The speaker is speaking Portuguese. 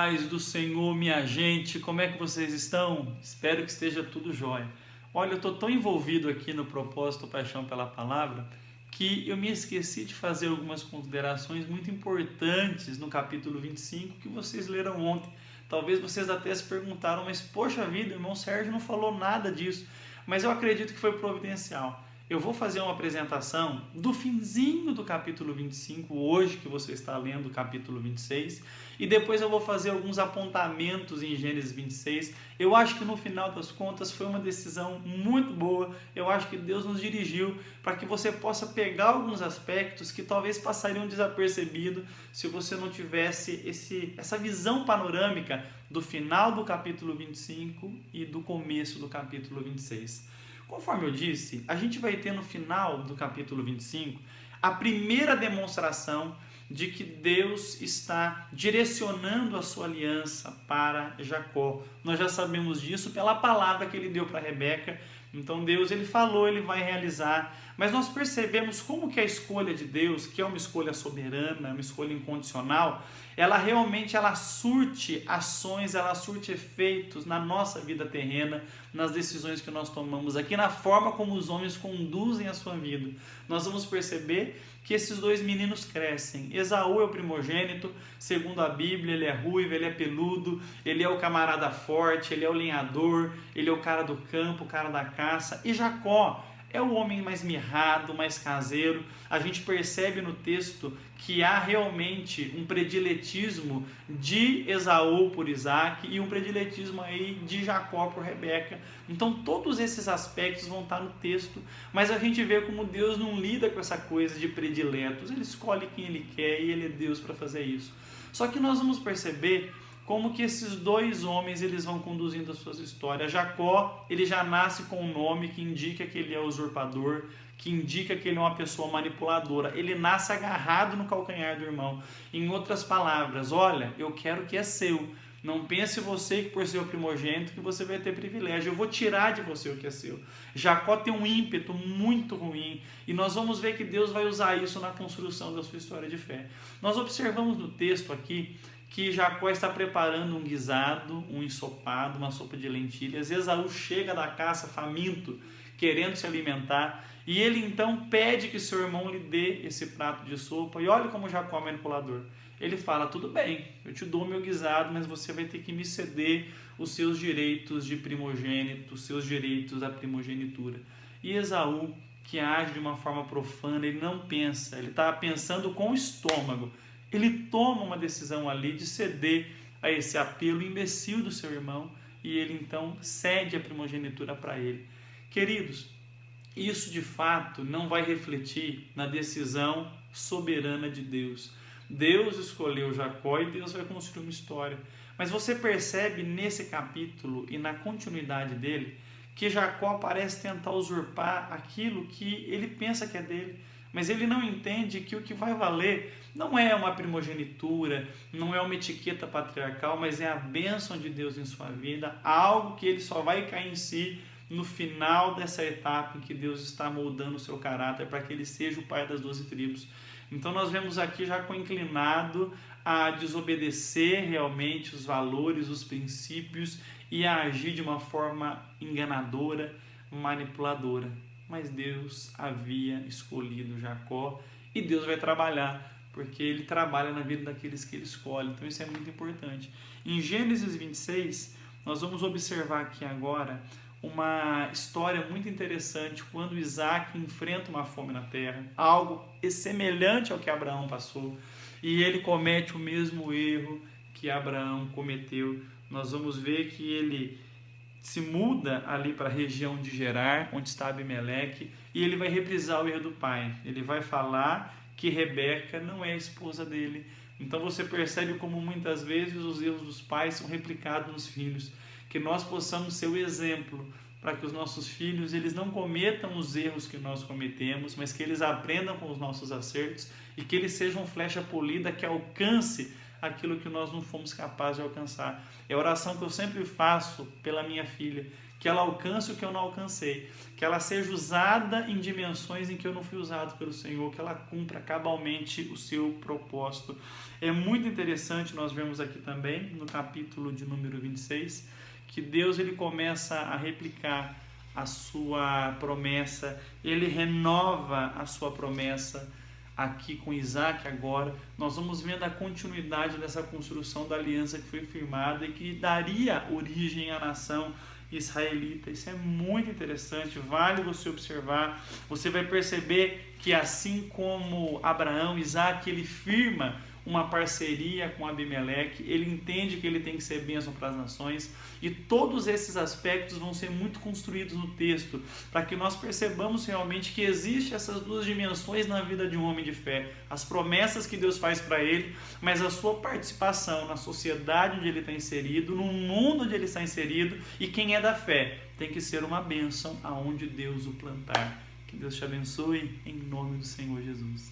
paz do Senhor, minha gente, como é que vocês estão? Espero que esteja tudo jóia. Olha, eu estou tão envolvido aqui no propósito Paixão pela Palavra que eu me esqueci de fazer algumas considerações muito importantes no capítulo 25 que vocês leram ontem. Talvez vocês até se perguntaram, mas poxa vida, o irmão Sérgio não falou nada disso, mas eu acredito que foi providencial. Eu vou fazer uma apresentação do finzinho do capítulo 25, hoje que você está lendo o capítulo 26, e depois eu vou fazer alguns apontamentos em Gênesis 26. Eu acho que no final das contas foi uma decisão muito boa, eu acho que Deus nos dirigiu para que você possa pegar alguns aspectos que talvez passariam desapercebidos se você não tivesse essa visão panorâmica do final do capítulo 25 e do começo do capítulo 26. Conforme eu disse, a gente vai ter no final do capítulo 25 a primeira demonstração de que Deus está direcionando a sua aliança para Jacó. Nós já sabemos disso pela palavra que ele deu para Rebeca. Então Deus, ele falou, ele vai realizar. Mas nós percebemos como que a escolha de Deus, que é uma escolha soberana, uma escolha incondicional, ela realmente surte ações, ela surte efeitos na nossa vida terrena, nas decisões que nós tomamos aqui, na forma como os homens conduzem a sua vida. Nós vamos perceber que esses dois meninos crescem. Esaú é o primogênito, segundo a Bíblia, ele é ruivo, ele é peludo, ele é o camarada forte, ele é o lenhador, ele é o cara do campo, o cara da caça. E Jacó é o homem mais mirrado, mais caseiro. A gente percebe no texto que há realmente um prediletismo de Esaú por Isaac e um prediletismo aí de Jacó por Rebeca. Então todos esses aspectos vão estar no texto, mas a gente vê como Deus não lida com essa coisa de prediletos. Ele escolhe quem ele quer e ele é Deus para fazer isso. Só que nós vamos perceber como que esses dois homens eles vão conduzindo as suas histórias. Jacó, ele já nasce com um nome que indica que ele é usurpador, que indica que ele é uma pessoa manipuladora. Ele nasce agarrado no calcanhar do irmão. Em outras palavras, olha, eu quero o que é seu. Não pense você que por ser o primogênito que você vai ter privilégio. Eu vou tirar de você o que é seu. Jacó tem um ímpeto muito ruim e nós vamos ver que Deus vai usar isso na construção da sua história de fé. Nós observamos no texto aqui que Jacó está preparando um guisado, um ensopado, uma sopa de lentilhas. Esaú chega da caça faminto, querendo se alimentar, e ele então pede que seu irmão lhe dê esse prato de sopa. E olha como Jacó é manipulador. Ele fala, tudo bem, eu te dou o meu guisado, mas você vai ter que me ceder os seus direitos de primogênito, os seus direitos à primogenitura. E Esaú, que age de uma forma profana, ele não pensa, ele está pensando com o estômago. Ele toma uma decisão ali de ceder a esse apelo imbecil do seu irmão e ele então cede a primogenitura para ele. Queridos, isso de fato não vai refletir na decisão soberana de Deus. Deus escolheu Jacó e Deus vai construir uma história. Mas você percebe nesse capítulo e na continuidade dele que Jacó parece tentar usurpar aquilo que ele pensa que é dele. Mas ele não entende que o que vai valer não é uma primogenitura, não é uma etiqueta patriarcal, mas é a bênção de Deus em sua vida, algo que ele só vai cair em si no final dessa etapa em que Deus está moldando o seu caráter para que ele seja o pai das 12 tribos. Então nós vemos aqui Jacó inclinado a desobedecer realmente os valores, os princípios e a agir de uma forma enganadora, manipuladora. Mas Deus havia escolhido Jacó e Deus vai trabalhar, porque ele trabalha na vida daqueles que ele escolhe. Então isso é muito importante. Em Gênesis 26, nós vamos observar aqui agora uma história muito interessante quando Isaac enfrenta uma fome na terra, algo semelhante ao que Abraão passou, e ele comete o mesmo erro que Abraão cometeu. Nós vamos ver que ele se muda ali para a região de Gerar, onde está Abimeleque, e ele vai reprisar o erro do pai. Ele vai falar que Rebeca não é a esposa dele. Então você percebe como muitas vezes os erros dos pais são replicados nos filhos. Que nós possamos ser o exemplo para que os nossos filhos eles não cometam os erros que nós cometemos, mas que eles aprendam com os nossos acertos e que eles sejam flecha polida que alcance aquilo que nós não fomos capazes de alcançar. É a oração que eu sempre faço pela minha filha, que ela alcance o que eu não alcancei, que ela seja usada em dimensões em que eu não fui usado pelo Senhor, que ela cumpra cabalmente o seu propósito. É muito interessante, nós vemos aqui também, no capítulo de número 26, que Deus ele começa a replicar a sua promessa, ele renova a sua promessa aqui com Isaac agora. Nós vamos vendo a continuidade dessa construção da aliança que foi firmada e que daria origem à nação israelita. Isso é muito interessante, vale você observar. Você vai perceber que assim como Abraão, Isaac, ele firma uma parceria com Abimeleque, ele entende que ele tem que ser bênção para as nações, e todos esses aspectos vão ser muito construídos no texto, para que nós percebamos realmente que existem essas duas dimensões na vida de um homem de fé, as promessas que Deus faz para ele, mas a sua participação na sociedade onde ele está inserido, no mundo onde ele está inserido, e quem é da fé tem que ser uma bênção aonde Deus o plantar. Que Deus te abençoe, em nome do Senhor Jesus.